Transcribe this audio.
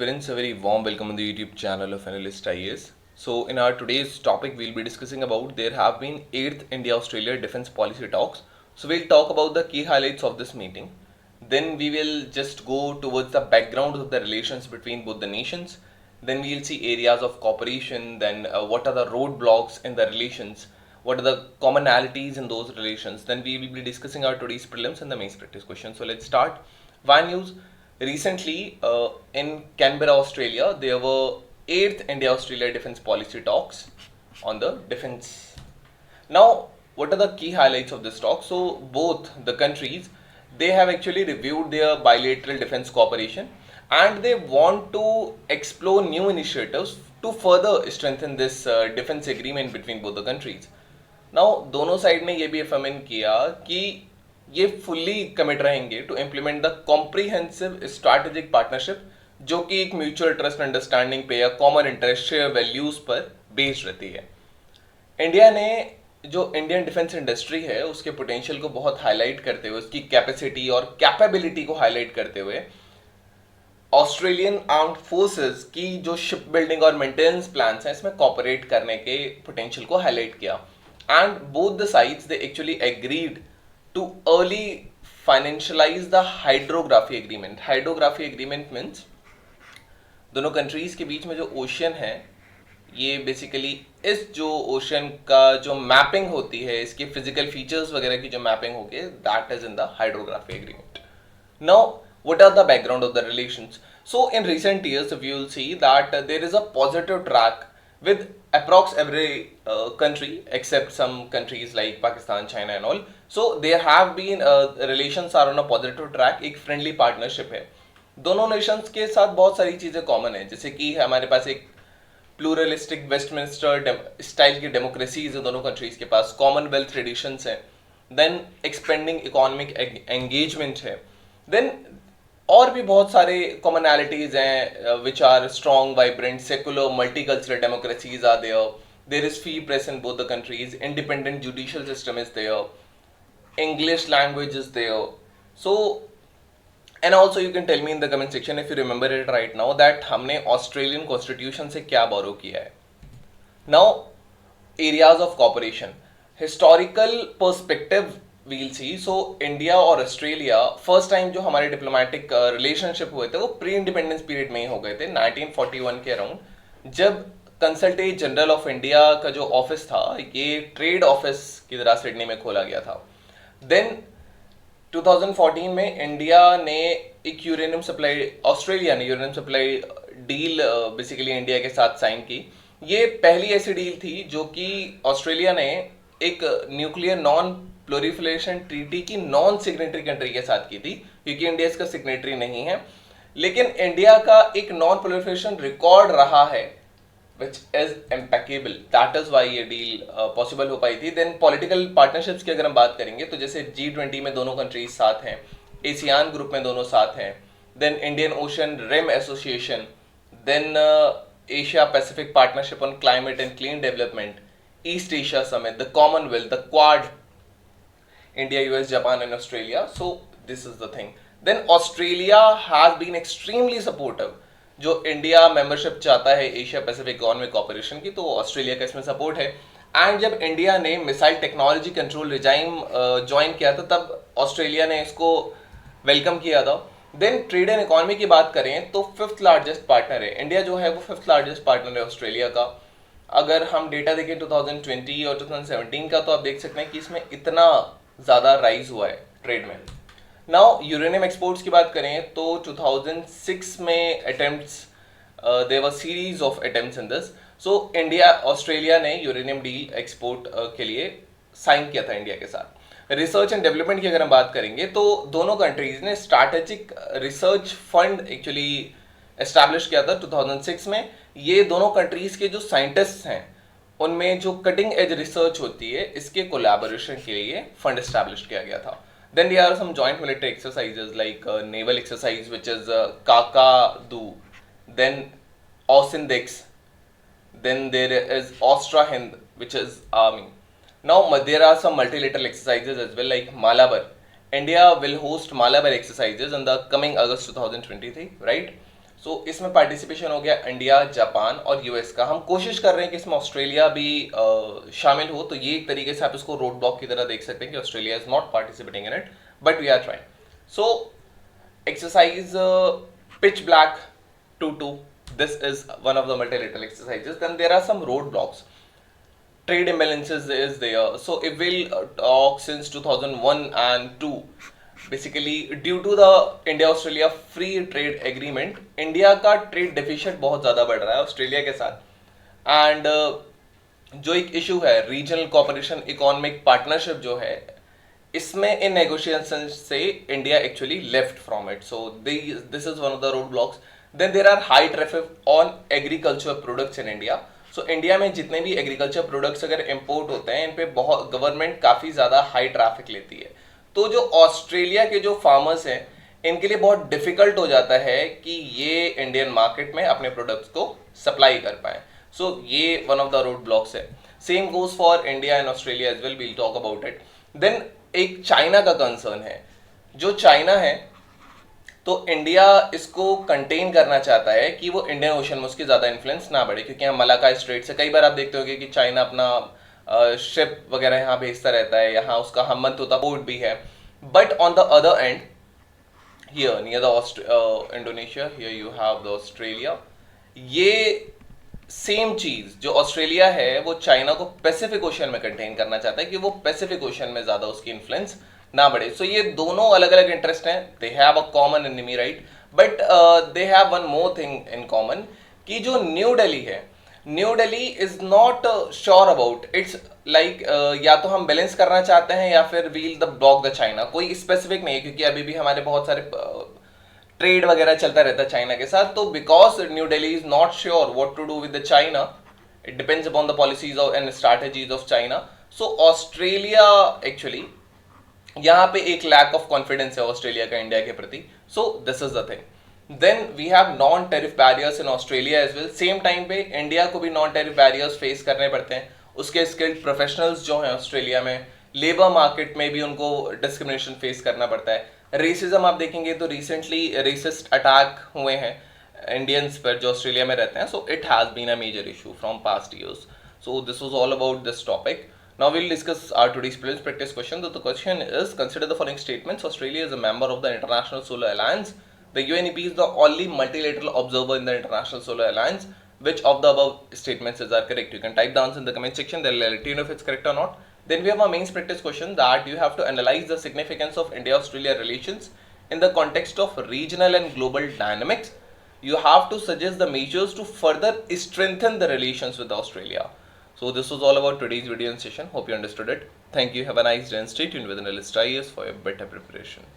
aspirants, a very warm welcome on the YouTube channel of Analyst IAS. So, in our today's topic, we'll be discussing about there have been 8th India-Australia defense policy talks. So, we'll talk about the key highlights of this meeting. Then we will just go towards the background of the relations between both the nations. Then we'll see areas of cooperation. Then what are the roadblocks in the relations? What are the commonalities in those relations? Then we will be discussing our today's prelims and the mains practice questions. So, let's start. One news. Recently, in Canberra, Australia, there were 8th India-Australia defense policy talks on the defense. Now, what are the key highlights of this talk? So, both the countries, they have actually reviewed their bilateral defense cooperation and they want to explore new initiatives to further strengthen this defense agreement between both the countries. Now, दोनों side ने ये भी affirm किया कि ये fully commit रहेंगे to implement the comprehensive strategic partnership जो कि एक म्यूचुअल ट्रस्ट अंडरस्टैंडिंग पे या कॉमन इंटरेस्ट शेयर वैल्यूज पर बेस्ड रहती है. इंडिया ने जो इंडियन डिफेंस इंडस्ट्री है उसके पोटेंशियल को बहुत हाईलाइट करते हुए, उसकी कैपेसिटी और कैपेबिलिटी को हाईलाइट करते हुए ऑस्ट्रेलियन आर्म्ड फोर्सेस की जो शिप बिल्डिंग और मेंटेनेंस प्लान्स हैं इसमें कॉपरेट करने के पोटेंशियल को हाईलाइट किया. And both the sides they actually agreed to early financialize the hydrography agreement. Hydrography agreement means दोनों कंट्रीज के बीच में जो ओशन है ये बेसिकली इस जो ओशन का जो मैपिंग होती है, इसके फिजिकल फीचर्स वगैरह की जो मैपिंग होगी, that is in the hydrography agreement. Now what are the background of the relations? So in recent years if you will see that there is a positive track with approx every country except some countries like Pakistan, China and all. So there have been relations are on a positive track. एक friendly partnership है. दोनों nations के साथ बहुत सारी चीज़ें common है, जैसे कि हमारे पास एक प्लूरलिस्टिक वेस्टमिंस्टर स्टाइल की डेमोक्रेसीज है दोनों कंट्रीज के पास, कॉमनवेल्थ ट्रेडिशंस है, देन एक्सपेंडिंग इकोनॉमिक एंगेजमेंट है, देन और भी बहुत सारे कॉमनैलिटीज हैं which are strong vibrant secular multicultural democracies are there is free press in both the countries, independent judicial system is there, English language is there. So and also you can tell me in the comment section if you remember it right now that हमने Australian constitution से क्या बोरो किया है. Now areas of corporation, historical perspective we'll see. So India और Australia first time जो हमारे diplomatic relationship हुए थे वो प्री इंडिपेंडेंस पीरियड में ही हो गए थे 1941 के अराउंड, जब कंसल्टेट जनरल ऑफ इंडिया का जो ऑफिस था ये ट्रेड ऑफिस की तरह सिडनी में खोला गया था. देन 2014 में इंडिया ने एक यूरेनियम सप्लाई, ऑस्ट्रेलिया ने uranium supply deal basically India के साथ साइन की. ये पहली ऐसी डील थी जो कि ऑस्ट्रेलिया ने एक न्यूक्लियर नॉन प्लोरिफरेशन ट्रीटी की नॉन सिग्नेटरी कंट्री के साथ की थी, क्योंकि इंडिया इसका सिग्नेटरी नहीं है, लेकिन इंडिया का एक नॉन प्लोरिफरेशन रिकॉर्ड रहा है which is impeccable. That is why ये डील पॉसिबल हो पाई थी. देन पॉलिटिकल पार्टनरशिप्स की अगर हम बात करेंगे तो जैसे G20 में दोनों कंट्रीज साथ हैं, एशियान ग्रुप में दोनों साथ हैं, then Indian Ocean Rim Association, then Asia Pacific Partnership on Climate and Clean Development, East Asia Summit, the Commonwealth, the Quad, India, US, Japan and Australia. So this is the thing. Then Australia has been extremely supportive. जो India membership चाहता है Asia Pacific economic corporation की, तो Australia का इसमें support है. And जब India ने missile technology control regime join किया था तब ऑस्ट्रेलिया ने इसको वेलकम किया था. देन ट्रेड एंड इकोनॉमी की बात करें तो फिफ्थ लार्जेस्ट पार्टनर है इंडिया, जो है वो फिफ्थ लार्जेस्ट पार्टनर है ऑस्ट्रेलिया का. अगर हम डेटा देखें 2020 और 2017 का तो आप देख सकते हैं कि इसमें इतना ज़्यादा राइज हुआ है ट्रेड में. नाउ यूरेनियम एक्सपोर्ट्स की बात करें तो 2006 में attempts, there were series of attempts in this. So India Australia ने यूरेनियम डील एक्सपोर्ट के लिए साइन किया था इंडिया के साथ. रिसर्च एंड डेवलपमेंट की अगर हम बात करेंगे तो दोनों कंट्रीज ने strategic research fund actually establish किया था 2006 में. ये दोनों कंट्रीज के जो साइंटिस्ट हैं उनमें जो कटिंग एज रिसर्च होती है इसके कोलैबोरेशन के लिए फंड एस्टैब्लिश किया गया था. Then there are some joint military exercises like naval exercise which is Kakadu, then AUSINDEX, then there is Austra Hind which is army. Now there are some multilateral exercises as well like Malabar. India will host Malabar exercises in the coming August 2023, right? सो इसमें participation हो गया India, Japan और US का। हम कोशिश कर रहे हैं कि इसमें ऑस्ट्रेलिया भी शामिल हो, तो ये एक तरीके से आप इसको रोड ब्लॉक की तरह देख सकते हैं कि Australia is not participating in it, but we are trying. So exercise pitch black 2-2, this is one of the multilateral exercises. Then there are some roadblocks. Trade imbalances is there. So if we'll talk since 2001 and 2, basically due to the India Australia free trade agreement, India का trade deficit बहुत ज़्यादा बढ़ रहा है Australia के साथ। And जो एक इशू है रीजनल कोऑपरेशन इकोनॉमिक पार्टनरशिप जो है, इसमें इन नेगोशिएशन से India actually left from it, so this is one of the road blocks. Then there are high traffic on agriculture products in India. So India में जितने भी agriculture products अगर import होते हैं, इन पे बहुत गवर्नमेंट काफ़ी ज़्यादा हाई ट्रैफिक लेती है। तो जो ऑस्ट्रेलिया के जो फार्मर्स हैं, इनके लिए बहुत डिफिकल्ट हो जाता है कि ये इंडियन मार्केट में अपने प्रोडक्ट्स को सप्लाई कर पाए। सो ये one of the road blocks है। Same goes for India and Australia as well, we'll talk about it. Then एक चाइना का कंसर्न है। जो चाइना है, तो इंडिया इसको कंटेन करना चाहता है कि वो इंडियन ओशन में उसकी ज़्यादा इन्फ्लुएंस ना बढ़े, क्योंकि यहाँ मलाका स्ट्रेट से कई बार आप देखते होंगे कि चाइना अपना शिप वगैरह यहाँ भेजता रहता है, यहाँ उसका हम्मनतोता पोर्ट भी है। But on the other and here near the Indonesia, here you have the Australia. ये सेम चीज जो ऑस्ट्रेलिया है वो चाइना को पैसिफिक ओशन में कंटेन करना चाहता है कि वो पैसिफिक ओशन में ज्यादा उसकी इन्फ्लुएंस ना बढ़े। सो ये दोनों अलग अलग इंटरेस्ट हैं, they have a common enemy, right, but they have one more thing in common कि जो न्यू दिल्ली है, New Delhi is not sure about its, like या तो हम बैलेंस करना चाहते हैं या फिर we'll the block the China, कोई स्पेसिफिक नहीं है, क्योंकि अभी भी हमारे बहुत सारे ट्रेड वगैरह चलता रहता है चाइना के साथ। तो because New Delhi is not sure what to do with the China, it depends upon the policies and strategies of China. So Australia actually यहाँ पे एक लैक ऑफ कॉन्फिडेंस है ऑस्ट्रेलिया का इंडिया के प्रति। So this is the thing. Then we have non tariff barriers in Australia as well. Same time पे India को भी नॉन टेरिफ बैरियर्स फेस करने पड़ते हैं। उसके स्किल्ड प्रोफेशनल्स जो हैं ऑस्ट्रेलिया में, लेबर मार्केट में भी उनको डिस्क्रिमिनेशन फेस करना पड़ता है। रेसिज्म आप देखेंगे तो रिसेंटली रेसिस्ट अटैक हुए हैं इंडियंस पर जो ऑस्ट्रेलिया में रहते हैं। So it has been a major issue from past years. So this was all about this topic. Now we'll discuss our today's practice question. The question is, consider the following statements. Australia is a member of the International Solar Alliance. The UNEP is the only multilateral observer in the International Solar Alliance. Which of the above statements are correct? You can type the answer in the comment section. They'll let you know if it's correct or not. Then we have our main practice question that you have to analyze the significance of India-Australia relations in the context of regional and global dynamics. You have to suggest the measures to further strengthen the relations with Australia. So this was all about today's video and session. Hope you understood it. Thank you. Have a nice day and stay tuned with Analyst IAS for your better preparation.